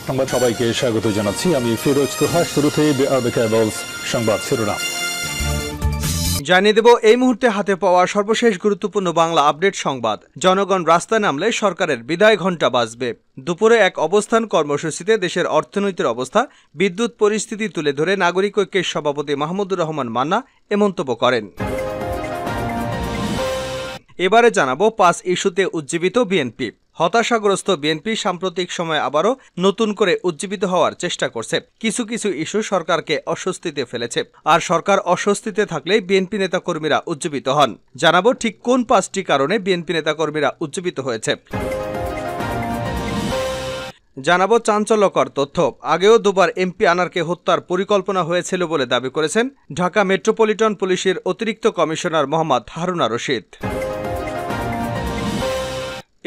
সংবাদ সবাইকে স্বাগত জানাচ্ছি। আমি ফিরোজ তোহা। শুরুতে সংবাদ শিরোনাম জানিয়ে দেব এই মুহূর্তে হাতে পাওয়া সর্বশেষ গুরুত্বপূর্ণ বাংলা আপডেট সংবাদ। জনগণ রাস্তায় নামলে সরকারের বিদায় ঘণ্টা বাজবে। দুপুরে এক অবস্থান কর্মসূচিতে দেশের অর্থনৈতিক অবস্থা, বিদ্যুৎ পরিস্থিতি তুলে ধরে নাগরিক ঐক্যের সভাপতি মাহমুদুর রহমান মান্না এ মন্তব্য করেন। এবারে জানাবো ৫ ইস্যুতে উজ্জীবিত বিএনপি। হতাশাগ্রস্ত বিএনপি সাম্প্রতিক সময়ে আবারও নতুন করে উজ্জীবিত হওয়ার চেষ্টা করছে। কিছু কিছু ইস্যু সরকারকে অস্বস্তিতে ফেলেছে, আর সরকার অস্বস্তিতে থাকলে বিএনপি নেতাকর্মীরা উজ্জীবিত হন। জানাবো ঠিক কোন ৫টি কারণে বিএনপি নেতাকর্মীরা উজ্জীবিত হয়েছে। জানাবো চাঞ্চল্যকর তথ্য। আগেও দুবার এমপি আনারকে হত্যার পরিকল্পনা হয়েছিল বলে দাবি করেছেন ঢাকা মেট্রোপলিটন পুলিশের অতিরিক্ত কমিশনার মোহাম্মদ হারুনা রশিদ।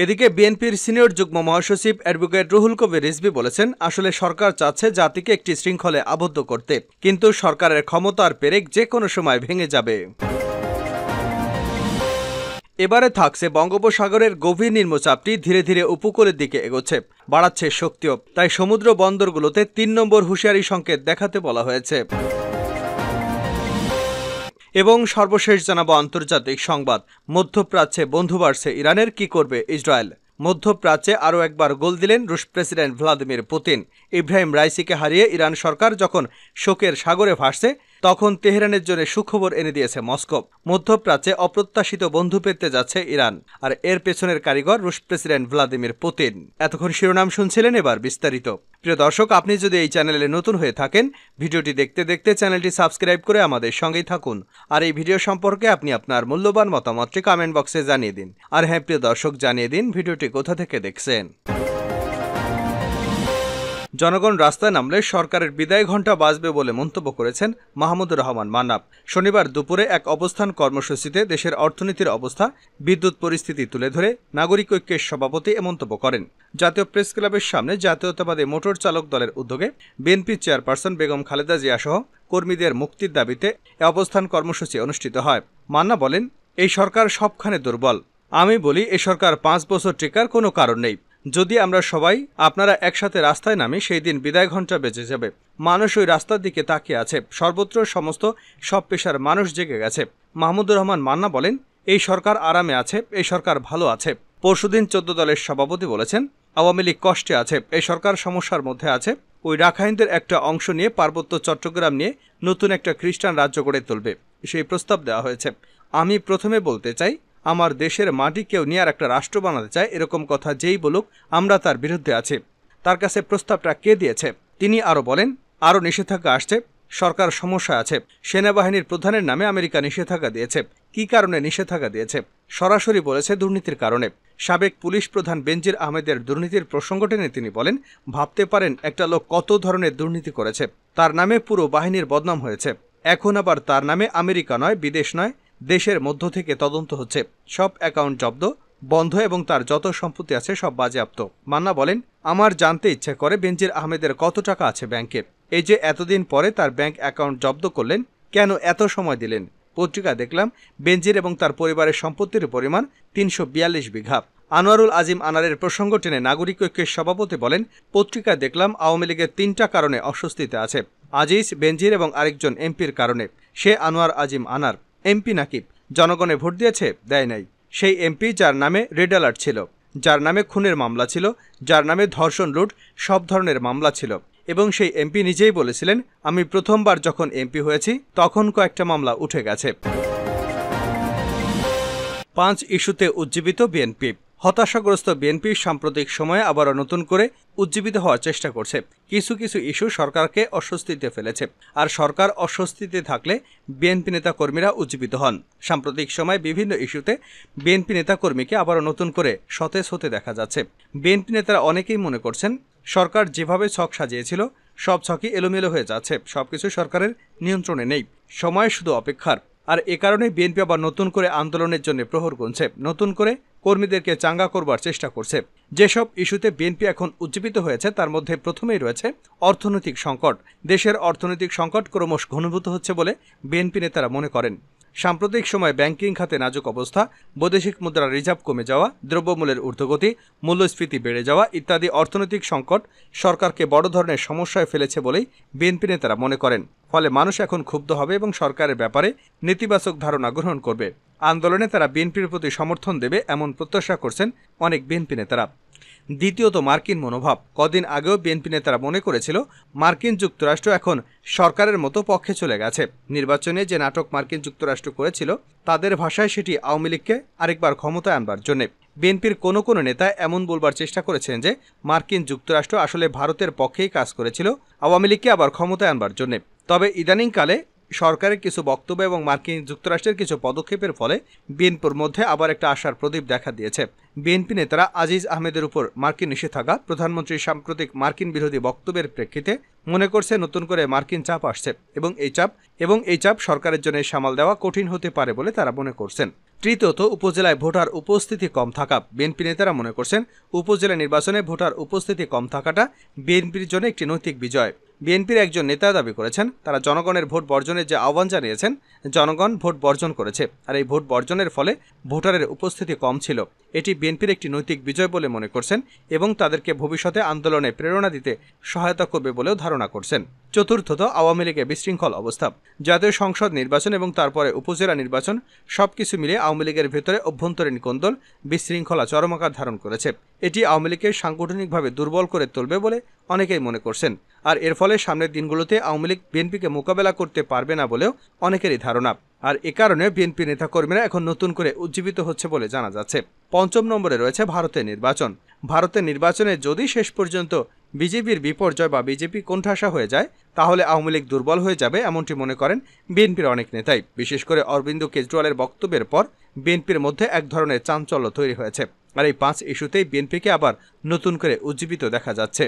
এদিকে বিএনপির সিনিয়র যুগ্ম মহাসচিব অ্যাডভোকেট রুহুল কবির রিজভী বলেছেন, আসলে সরকার চাচ্ছে জাতিকে একটি শৃঙ্খলে আবদ্ধ করতে, কিন্তু সরকারের ক্ষমতার পেরেক যে কোনো সময় ভেঙে যাবে। এবারে থাকছে বঙ্গোপসাগরের গভীর নিম্নচাপটি ধীরে ধীরে উপকূলের দিকে এগোচ্ছে, বাড়াচ্ছে শক্তিও। তাই সমুদ্র বন্দরগুলোতে ৩ নম্বর হুঁশিয়ারি সংকেত দেখাতে বলা হয়েছে। এবং সর্বশেষ জানাবো আন্তর্জাতিক সংবাদ। মধ্যপ্রাচ্যে বন্ধু বাড়ছে ইরানের, কি করবে ইসরায়েল? মধ্যপ্রাচ্যে আরও একবার গোল দিলেন রুশ প্রেসিডেন্ট ভ্লাদিমির পুতিন। ইব্রাহিম রাইসিকে হারিয়ে ইরান সরকার যখন শোকের সাগরে ভাসছে, তখন তেহরানের জন্য সুখবর এনে দিয়েছে মস্কো। মধ্যপ্রাচ্যে অপ্রত্যাশিত বন্ধু পেতে যাচ্ছে ইরান, আর এর পেছনের কারিগর রুশ প্রেসিডেন্ট ভ্লাদিমির পুতিন। এতক্ষণ শিরোনাম শুনছিলেন, এবার বিস্তারিত। প্রিয় দর্শক, আপনি যদি এই চ্যানেলে নতুন হয়ে থাকেন, ভিডিওটি দেখতে দেখতে চ্যানেলটি সাবস্ক্রাইব করে আমাদের সঙ্গেই থাকুন। আর এই ভিডিও সম্পর্কে আপনি আপনার মূল্যবান মতামতটি কমেন্ট বক্সে জানিয়ে দিন। আর হ্যাঁ প্রিয় দর্শক, জানিয়ে দিন ভিডিওটি কোথা থেকে দেখছেন। জনগণ রাস্তায় নামলে সরকারের বিদায় ঘণ্টা বাজবে বলে মন্তব্য করেছেন মাহমুদুর রহমান মান্না। শনিবার দুপুরে এক অবস্থান কর্মসূচিতে দেশের অর্থনীতির অবস্থা, বিদ্যুৎ পরিস্থিতি তুলে ধরে নাগরিক ঐক্যের সভাপতি এ মন্তব্য করেন। জাতীয় প্রেস ক্লাবের সামনে জাতীয়তাবাদী মোটর চালক দলের উদ্যোগে বিএনপি চেয়ারপারসন বেগম খালেদা জিয়া সহ কর্মীদের মুক্তির দাবিতে এ অবস্থান কর্মসূচি অনুষ্ঠিত হয়। মান্না বলেন, এই সরকার সবখানে দুর্বল। আমি বলি, এ সরকার 5 বছর টিকার কোনো কারণ নেই। যদি আমরা সবাই আপনারা একসাথে রাস্তায় নামি, সেই দিন বিদায় ঘণ্টা বেজে যাবে। মানুষ ওই রাস্তার দিকে তাকিয়ে আছে, সর্বত্র সমস্ত সব পেশার মানুষ জেগে গেছে। মাহমুদুর রহমান মান্না বলেন, এই সরকার আরামে আছে, এই সরকার ভালো আছে। পরশুদিন 14 দলের সভাপতি বলেছেন, আওয়ামী লীগ কষ্টে আছে, এই সরকার সমস্যার মধ্যে আছে। ওই রাখাইনদের একটা অংশ নিয়ে পার্বত্য চট্টগ্রাম নিয়ে নতুন একটা খ্রিস্টান রাজ্য গড়ে তুলবে, সেই প্রস্তাব দেওয়া হয়েছে। আমি প্রথমে বলতে চাই, আমার দেশের মাটি কেউ নিয়ে আর একটা রাষ্ট্র বানাতে চায়, এরকম কথা যেই বলুক আমরা তার বিরুদ্ধে আছি। তার কাছে প্রস্তাবটা কে দিয়েছে? তিনি আরও বলেন, আরও নিষেধাজ্ঞা আসছে, সরকার সমস্যা আছে। সেনাবাহিনীর প্রধানের নামে আমেরিকা নিষেধাজ্ঞা দিয়েছে। কি কারণে নিষেধাজ্ঞা দিয়েছে? সরাসরি বলেছে দুর্নীতির কারণে। সাবেক পুলিশ প্রধান বেনজির আহমেদের দুর্নীতির প্রসঙ্গ টেনে তিনি বলেন, ভাবতে পারেন একটা লোক কত ধরনের দুর্নীতি করেছে, তার নামে পুরো বাহিনীর বদনাম হয়েছে। এখন আবার তার নামে আমেরিকা নয়, বিদেশ নয়, দেশের মধ্য থেকে তদন্ত হচ্ছে। সব অ্যাকাউন্ট জব্দ, বন্ধ এবং তার যত সম্পত্তি আছে সব বাজেয়াপ্ত। মান্না বলেন, আমার জানতে ইচ্ছে করে বেনজির আহমেদের কত টাকা আছে ব্যাংকে। এই যে এতদিন পরে তার ব্যাংক অ্যাকাউন্ট জব্দ করলেন, কেন এত সময় দিলেন? পত্রিকা দেখলাম বেনজির এবং তার পরিবারের সম্পত্তির পরিমাণ 342 বিঘা। আনোয়ারুল আজিম আনারের প্রসঙ্গ টেনে নাগরিক ঐক্যের সভাপতি বলেন, পত্রিকায় দেখলাম আওয়ামী লীগের 3টা কারণে অস্বস্তিতে আছে। আজিজ, বেনজির এবং আরেকজন এমপির কারণে। সে আনোয়ার আজিম আনার এমপি নাকি? জনগণে ভোট দিয়েছে? দেয় নাই। সেই এমপি যার নামে রেড অ্যালার্ট ছিল, যার নামে খুনের মামলা ছিল, যার নামে ধর্ষণ, লুট সব ধরনের মামলা ছিল। এবং সেই এমপি নিজেই বলেছিলেন, আমি প্রথমবার যখন এমপি হয়েছি তখন কয়েকটা মামলা উঠে গেছে। 5 ইস্যুতে উজ্জীবিত বিএনপি। হতাশাগ্রস্ত বিএনপি সাম্প্রতিক সময়ে আবারও নতুন করে উজ্জীবিত হওয়ার চেষ্টা করছে। কিছু কিছু ইস্যু সরকারকে অস্বস্তিতে ফেলেছে, আর সরকার অস্বস্তিতে থাকলে বিএনপি নেতাকর্মীরা উজ্জীবিত হন। সাম্প্রতিক সময়ে বিভিন্ন ইস্যুতে বিএনপি নেতাকর্মীকে আবারও নতুন করে সতেজ হতে দেখা যাচ্ছে। বিএনপি নেতারা অনেকেই মনে করছেন, সরকার যেভাবে ছক সাজিয়েছিল সব ছকই এলোমেলো হয়ে যাচ্ছে, সবকিছু সরকারের নিয়ন্ত্রণে নেই, সময় শুধু অপেক্ষার। আর এ কারণে বিএনপি আবার নতুন করে আন্দোলনের জন্য প্রহর গুনছে, নতুন করে কর্মীদেরকে চাঙ্গা করবার চেষ্টা করছে। যেসব ইস্যুতে বিএনপি এখন উজ্জীবিত হয়েছে তার মধ্যে প্রথমেই রয়েছে অর্থনৈতিক সংকট। দেশের অর্থনৈতিক সংকট ক্রমশ ঘনীভূত হচ্ছে বলে বিএনপি নেতারা মনে করেন। সাম্প্রতিক সময়ে ব্যাংকিং খাতে নাজুক অবস্থা, বৈদেশিক মুদ্রার রিজার্ভ কমে যাওয়া, দ্রব্যমূল্যের ঊর্ধ্বগতি, মূল্যস্ফীতি বেড়ে যাওয়া ইত্যাদি অর্থনৈতিক সংকট সরকারকে বড় ধরনের সমস্যায় ফেলেছে বলেই বিএনপি নেতারা মনে করেন। ফলে মানুষ এখন ক্ষুব্ধ হবে এবং সরকারের ব্যাপারে নেতিবাচক ধারণা গ্রহণ করবে। আন্দোলনে তারা বিএনপির প্রতি সমর্থন দেবে এমন প্রত্যাশা করছেন অনেক বিএনপি নেতারা। দ্বিতীয়ত, মার্কিন মনোভাব। কদিন আগেও বিএনপি নেতারা মনে করেছিল মার্কিন যুক্তরাষ্ট্র এখন সরকারের মতো পক্ষে চলে গেছে। নির্বাচনে যে নাটক মার্কিন যুক্তরাষ্ট্র করেছিল তাদের ভাষায় সেটি আওয়ামী লীগকে আরেকবার ক্ষমতায় আনবার জন্য। বিএনপির কোনো নেতা এমন বলবার চেষ্টা করেছেন যে মার্কিন যুক্তরাষ্ট্র আসলে ভারতের পক্ষেই কাজ করেছিল আওয়ামী লীগকে আবার ক্ষমতায় আনবার জন্য। তবে ইদানিংকালে সরকারের কিছু বক্তব্য এবং মার্কিন যুক্তরাষ্ট্রের কিছু পদক্ষেপের ফলে বিএনপির মধ্যে আবার একটা আশার প্রদীপ দেখা দিয়েছে। বিএনপি নেতারা আজিজ আহমেদের উপর মার্কিন নিষেধাজ্ঞা, প্রধানমন্ত্রীর সাম্প্রতিক মার্কিন বিরোধী বক্তব্যের প্রেক্ষিতে মনে করছে নতুন করে মার্কিন চাপ আসছে এবং এই চাপ সরকারের জন্য সামাল দেওয়া কঠিন হতে পারে বলে তারা মনে করছেন। তৃতীয়ত, উপজেলায় ভোটার উপস্থিতি কম থাকা। বিএনপি নেতারা মনে করছেন উপজেলা নির্বাচনে ভোটার উপস্থিতি কম থাকাটা বিএনপির জন্য একটি নৈতিক বিজয়। বিএনপির একজন নেতা দাবি করেছেন তারা জনগণের ভোট বর্জনের যে আহ্বান জানিয়েছেন, জনগণ ভোট বর্জন করেছে, আর এই ভোট বর্জনের ফলে ভোটারের উপস্থিতি কম ছিল। এটি বিএনপির একটি নৈতিক বিজয় বলে মনে করছেন এবং তাদেরকে ভবিষ্যতে আন্দোলনে প্রেরণা দিতে সহায়তা করবে বলেও ধারণা করছেন। চতুর্থত, আওয়ামী লীগের বিশৃঙ্খল অবস্থা। জাতীয় সংসদ নির্বাচন এবং তারপরে উপজেলা নির্বাচন সবকিছু মিলে আওয়ামী লীগের ভেতরে অভ্যন্তরীণ কোন্দল, বিশৃঙ্খলা চরম আকার ধারণ করেছে। এটি আওয়ামী লীগকে সাংগঠনিকভাবে দুর্বল করে তুলবে বলে অনেকেই মনে করছেন। আর এর ফলে সামনের দিনগুলোতে আওয়ামী লীগ বিএনপিকে মোকাবেলা করতে পারবে না বলেও অনেকেরই ধারণা। আর এ কারণে বিএনপি নেতাকর্মীরা এখন নতুন করে উজ্জীবিত হচ্ছে বলে জানা যাচ্ছে। পঞ্চম নম্বরে রয়েছে ভারতের নির্বাচন। ভারতের নির্বাচনে যদি শেষ পর্যন্ত বিজেপির বিপর্যয় বা বিজেপি কোণঠাসা হয়ে যায় তাহলে আওয়ামী লীগ দুর্বল হয়ে যাবে, এমনটি মনে করেন বিএনপির অনেক নেতাই। বিশেষ করে অরবিন্দ কেজরিওয়ালের বক্তব্যের পর বিএনপির মধ্যে এক ধরনের চাঞ্চল্য তৈরি হয়েছে। আর এই 5 ইস্যুতেই বিএনপিকে আবার নতুন করে উজ্জীবিত দেখা যাচ্ছে।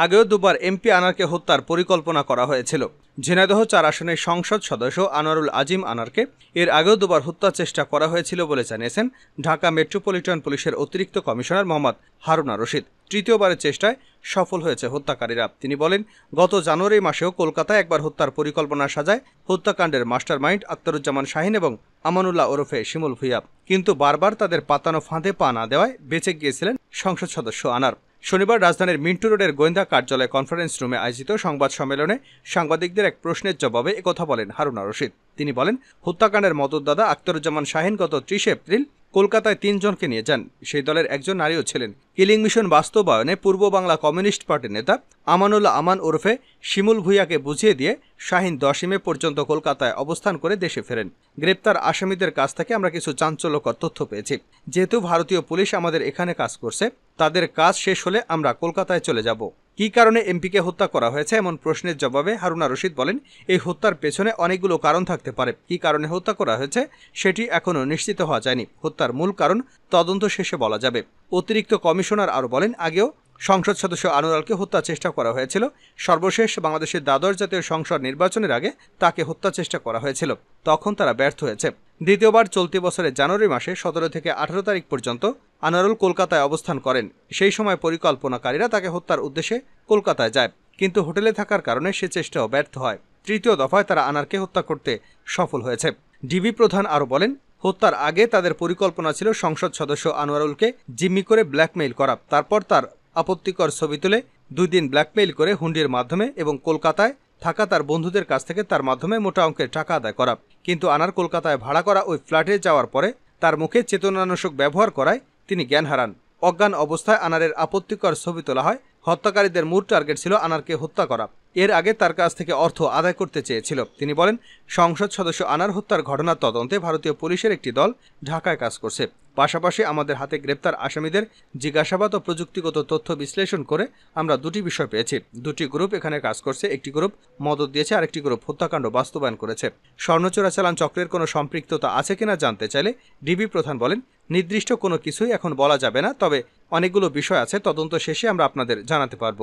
আগেও দুবার এমপি আনারকে হত্যার পরিকল্পনা করা হয়েছিল। ঝিনাইদহ 4 আসনের সংসদ সদস্য আনোয়ারুল আজিম আনারকে এর আগেও দুবার হত্যার চেষ্টা করা হয়েছিল বলে জানিয়েছেন ঢাকা মেট্রোপলিটন পুলিশের অতিরিক্ত কমিশনার মোহাম্মদ হারুনা রশিদ। তৃতীয়বারের চেষ্টায় সফল হয়েছে হত্যাকারীরা। তিনি বলেন, গত জানুয়ারি মাসেও কলকাতায় একবার হত্যার পরিকল্পনা সাজায় হত্যাকাণ্ডের মাস্টারমাইন্ড আখতারুজ্জামান শাহিন এবং আমানুল্লাহ ওরফে শিমুল ভুইয়া, কিন্তু বারবার তাদের পাতানো ফাঁদে পা না দেওয়ায় বেঁচে গিয়েছিলেন সংসদ সদস্য আনার। শনিবার রাজধানীর মিন্টু রোডের গোয়েন্দা কার্যালয় কনফারেন্স রুমে আয়োজিত সংবাদ সম্মেলনে সাংবাদিকদের এক প্রশ্নের জবাবে একথা বলেন হারুনা রশিদ। তিনি বলেন, হত্যাকাণ্ডের মদতদাতা আখতারুজ্জামান শাহিন গত 30 এপ্রিল কলকাতায় 3 জনকে নিয়ে যান। সেই দলের একজন নারীও ছিলেন। কিলিং মিশন বাস্তবায়নে পূর্ব বাংলা কমিউনিস্ট পার্টির নেতা আমানুল্লাহ আমান ওরফে শিমুল ভুইয়াকে বুঝিয়ে দিয়ে শাহিন 10 মে পর্যন্ত কলকাতায় অবস্থান করে দেশে ফেরেন। গ্রেপ্তার আসামিদের কাছ থেকে আমরা কিছু চাঞ্চল্যকর তথ্য পেয়েছি। যেহেতু ভারতীয় পুলিশ আমাদের এখানে কাজ করছে, তাদের কাজ শেষ হলে আমরা কলকাতায় চলে যাব। কী কারণে এমপিকে হত্যা করা হয়েছে এমন প্রশ্নের জবাবে হারুনা রশিদ বলেন, এই হত্যার পেছনে অনেকগুলো কারণ থাকতে পারে। কী কারণে হত্যা করা হয়েছে সেটি এখনও নিশ্চিত হওয়া যায়নি। হত্যার মূল কারণ তদন্ত শেষে বলা যাবে। অতিরিক্ত কমিশনার আরও বলেন, আগেও সংসদ সদস্য আনোয়ারকে হত্যা চেষ্টা করা হয়েছিল। সর্বশেষ বাংলাদেশের দ্বাদশ জাতীয় সংসদ নির্বাচনের আগে তাকে হত্যা চেষ্টা করা হয়েছিল, তখন তারা ব্যর্থ হয়েছে। দ্বিতীয়বার চলতি বছরের জানুয়ারি মাসে 17 থেকে 18 তারিখ পর্যন্ত আনোয়ারুল কলকাতায় অবস্থান করেন। সেই সময় পরিকল্পনাকারীরা তাকে হত্যার উদ্দেশ্যে কলকাতায় যায়, কিন্তু হোটেলে থাকার কারণে সে চেষ্টাও ব্যর্থ হয়। তৃতীয় দফায় তারা আনারকে হত্যা করতে সফল হয়েছে। ডিবি প্রধান আরও বলেন, হত্যার আগে তাদের পরিকল্পনা ছিল সংসদ সদস্য আনোয়ারুলকে জিম্মি করে ব্ল্যাকমেইল করা, তারপর তার আপত্তিকর ছবি তুলে 2 দিন ব্ল্যাকমেইল করে হুন্ডির মাধ্যমে এবং কলকাতায় থাকা তার বন্ধুদের কাছ থেকে তার মাধ্যমে মোটা অঙ্কের টাকা আদায় করা। কিন্তু আনার কলকাতায় ভাড়া করা ওই ফ্ল্যাটে যাওয়ার পরে তার মুখে চেতনানাশক ব্যবহার করায় তিনি জ্ঞান হারান। অজ্ঞান অবস্থায় আনারের আপত্তিকর ছবি তোলা হয়। হত্যাকারীদের মূল টার্গেট ছিল আনারকে হত্যা করা। এর আগে তার কাছ থেকে অর্থ আদায় করতে চেয়েছিল। তিনি বলেন, সংসদ সদস্য আনার হত্যার ঘটনার তদন্তে ভারতীয় পুলিশের একটি দল ঢাকায় কাজ করছে। পাশাপাশি আমাদের হাতে গ্রেপ্তার আসামিদের জিজ্ঞাসাবাদ ও প্রযুক্তিগত তথ্য বিশ্লেষণ করে আমরা 2টি বিষয় পেয়েছি। 2টি গ্রুপ এখানে কাজ করছে। একটি গ্রুপ মদত দিয়েছে, আরেকটি গ্রুপ হত্যাকাণ্ড বাস্তবায়ন করেছে। স্বর্ণ চোরাচালান চক্রের কোনো সম্পৃক্ততা আছে কিনা জানতে চাইলে ডিবি প্রধান বলেন, নির্দিষ্ট কোনো কিছুই এখন বলা যাবে না, তবে অনেকগুলো বিষয় আছে, তদন্ত শেষে আমরা আপনাদের জানাতে পারব।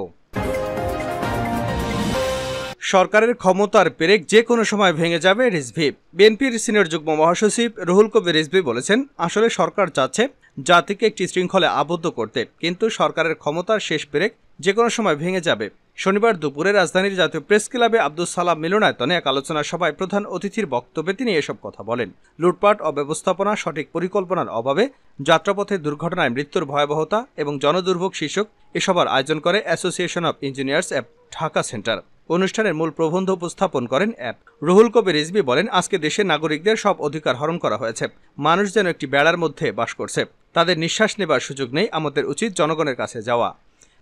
সরকারের ক্ষমতার পেরেক যে কোনো সময় ভেঙে যাবে, রিজভী। বিএনপির সিনিয়র যুগ্ম মহাসচিব রুহুল কবির রিজভী বলেছেন, আসলে সরকার চাচ্ছে জাতিকে একটি শৃঙ্খলে আবদ্ধ করতে, কিন্তু সরকারের ক্ষমতার শেষ পেরেক যে কোনো সময় ভেঙে যাবে। শনিবার দুপুরে রাজধানীর জাতীয় প্রেস ক্লাবে আব্দুস সালাম মিলনায়তনে এক আলোচনা সভায় প্রধান অতিথির বক্তব্যে তিনি এসব কথা বলেন। লুটপাট, অব্যবস্থাপনা, সঠিক পরিকল্পনার অভাবে যাত্রাপথে দুর্ঘটনায় মৃত্যুর ভয়াবহতা এবং জনদুর্ভোগ শীর্ষক এ সভার আয়োজন করে association of engineers app Dhaka centre. অনুষ্ঠানের মূল প্রবন্ধ উপস্থাপন করেন অ্যাপ রুহুল কবির রিজভী বলেন, আজকে দেশের নাগরিকদের সব অধিকার হরণ করা হয়েছে। মানুষ যেন একটি বেড়ার মধ্যে বাস করছে, তাদের নিঃশ্বাস নেবার সুযোগ নেই। আমাদের উচিত জনগণের কাছে যাওয়া।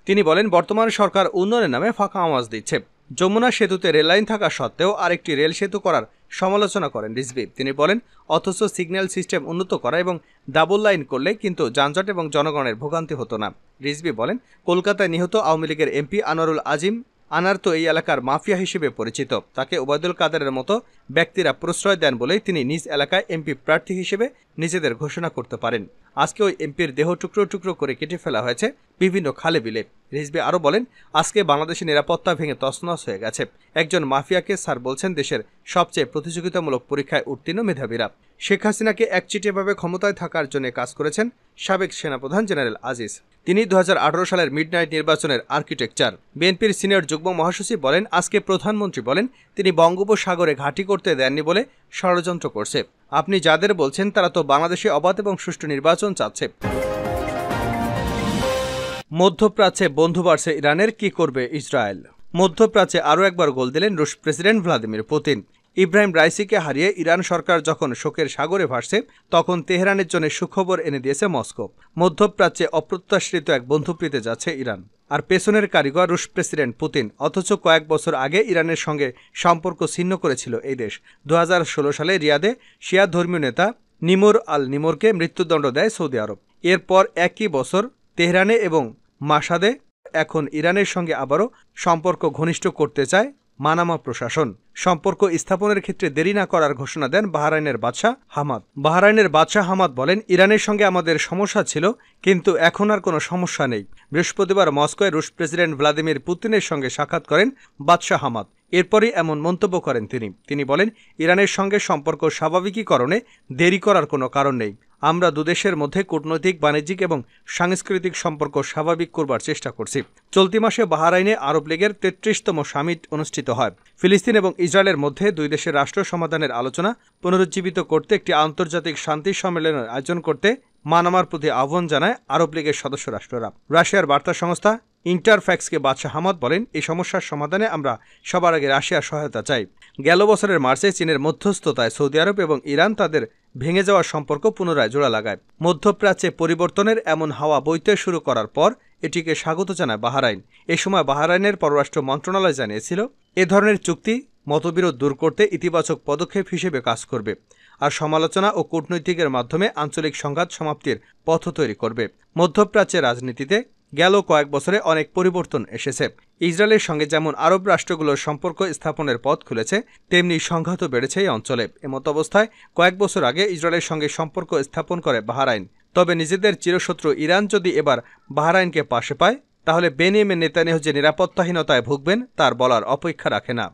তিনি বলেন, বর্তমান সরকার উন্নয়নের নামে ফাঁকা আওয়াজ দিচ্ছে। যমুনা সেতুতে রেললাইন থাকা সত্ত্বেও আরেকটি রেল সেতু করার সমালোচনা করেন রিজভী। তিনি বলেন, অথচ সিগন্যাল সিস্টেম উন্নত করা এবং ডাবল লাইন করলে কিন্তু যানজট এবং জনগণের ভোগান্তি হতো না। রিজভী বলেন, কলকাতায় নিহত আওয়ামী লীগের এমপি আনোয়ারুল আজিম আনার তো এই এলাকার মাফিয়া হিসেবে পরিচিত। তাকে ওবায়দুল কাদেরের মতো ব্যক্তিরা প্রশ্রয় দেন বলেই তিনি নিজ এলাকায় এমপি প্রার্থী হিসেবে নিজেদের ঘোষণা করতে পারেন। আজকে ওই এমপির দেহ টুকরো টুকরো করে কেটে ফেলা হয়েছে বিভিন্ন খালে বিলে। রিজভী আরও বলেন, আজকে বাংলাদেশের নিরাপত্তা ভেঙে তছনছ হয়ে গেছে। একজন মাফিয়াকে স্যার বলছেন দেশের সবচেয়ে প্রতিযোগিতামূলক পরীক্ষায় উত্তীর্ণ মেধাবীরা। শেখ হাসিনাকে একচিটিয়াভাবে ক্ষমতায় থাকার জন্য কাজ করেছেন সাবেক সেনাপ্রধান জেনারেল আজিজ। তিনি 2018 সালের মিডনাইট নির্বাচনের আর্কিটেকচার। বিএনপির সিনিয়র যুগ্ম মহাসচিব বলেন, আজকে প্রধানমন্ত্রী বলেন তিনি বঙ্গোপসাগরে ঘাঁটি করতে দেননি বলে ষড়যন্ত্র করছে। আপনি যাদের বলছেন তারা তো বাংলাদেশে অবাধ এবং সুষ্ঠু নির্বাচন চাচ্ছে। মধ্যপ্রাচ্যে বন্ধু বাড়ছে ইরানের, কি করবে ইসরায়েল? মধ্যপ্রাচ্যে আরও একবার গোল দিলেন রুশ প্রেসিডেন্ট ভ্লাদিমির পুতিন। ইব্রাহিম রাইসিকে হারিয়ে ইরান সরকার যখন শোকের সাগরে ভাসছে, তখন তেহরানের জন্য সুখবর এনে দিয়েছে মস্কো। মধ্যপ্রাচ্যে অপ্রত্যাশিত এক বন্ধুপ্রীতে যাচ্ছে ইরান, আর পেছনের কারিগর রুশ প্রেসিডেন্ট পুতিন। অথচ কয়েক বছর আগে ইরানের সঙ্গে সম্পর্ক ছিন্ন করেছিল এই দেশ। 2016 সালে রিয়াদে শিয়া ধর্মীয় নেতা নিমর আল নিমরকে মৃত্যুদণ্ড দেয় সৌদি আরব। এরপর একই বছর তেহরানে এবং মাসাদে এখন ইরানের সঙ্গে আবারও সম্পর্ক ঘনিষ্ঠ করতে চায় মানামা প্রশাসন। সম্পর্ক স্থাপনের ক্ষেত্রে দেরি না করার ঘোষণা দেন বাহরাইনের বাদশাহ হামাদ। বাহরাইনের বাদশাহ হামাদ বলেন, ইরানের সঙ্গে আমাদের সমস্যা ছিল, কিন্তু এখন আর কোনো সমস্যা নেই। বৃহস্পতিবার মস্কোয় রুশ প্রেসিডেন্ট ভ্লাদিমির পুতিনের সঙ্গে সাক্ষাৎ করেন বাদশাহ হামাদ। এরপরই এমন মন্তব্য করেন তিনি বলেন, ইরানের সঙ্গে সম্পর্ক স্বাভাবিকীকরণে দেরি করার কোনো কারণ নেই। আমরা দুদেশের মধ্যে কূটনৈতিক, বাণিজ্যিক এবং সাংস্কৃতিক সম্পর্ক স্বাভাবিক করবার চেষ্টা করছি। চলতি মাসে বাহরাইনে আরব লীগের 33তম সামিট অনুষ্ঠিত হয়। ফিলিস্তিন এবং ইসরায়েলের মধ্যে দুই দেশের রাষ্ট্র সমাধানের আলোচনা পুনরুজ্জীবিত করতে একটি আন্তর্জাতিক শান্তি সম্মেলনের আয়োজন করতে মানামার প্রতি আহ্বান জানায় আরব লীগের সদস্য রাষ্ট্ররা। রাশিয়ার বার্তা সংস্থা ইন্টারফ্যাক্সকে বাদশাহ হামাদ বলেন, এই সমস্যার সমাধানে আমরা সবার আগে রাশিয়ার সহায়তা চাই। গেল বছরের মার্চে চীনের মধ্যস্থতায় সৌদি আরব এবং ইরান তাদের ভেঙে যাওয়া সম্পর্ক পুনরায় জোড়া লাগায়। মধ্যপ্রাচ্যে পরিবর্তনের এমন হাওয়া বইতে শুরু করার পর এটিকে স্বাগত জানায় বাহরাইন। এ সময় বাহরাইনের পররাষ্ট্র মন্ত্রণালয় জানিয়েছিল, এ ধরনের চুক্তি মতবিরোধ দূর করতে ইতিবাচক পদক্ষেপ হিসেবে কাজ করবে, আর সমালোচনা ও কূটনৈতিকের মাধ্যমে আঞ্চলিক সংঘাত সমাপ্তির পথ তৈরি করবে। মধ্যপ্রাচ্যের রাজনীতিতে গেল কয়েক বছরে অনেক পরিবর্তন এসেছে। ইসরায়েলের সঙ্গে যেমন আরব রাষ্ট্রগুলোর সম্পর্ক স্থাপনের পথ খুলেছে, তেমনি সংঘাতও বেড়েছে এই অঞ্চলে। এমত অবস্থায় কয়েক বছর আগে ইসরায়েলের সঙ্গে সম্পর্ক স্থাপন করে বাহরাইন। তবে নিজেদের চিরশত্রু ইরান যদি এবার বাহরাইনকে পাশে পায়, তাহলে বেনিয়ামিন নেতানিয়াহু যে নিরাপত্তাহীনতায় ভুগবেন তার বলার অপেক্ষা রাখে না।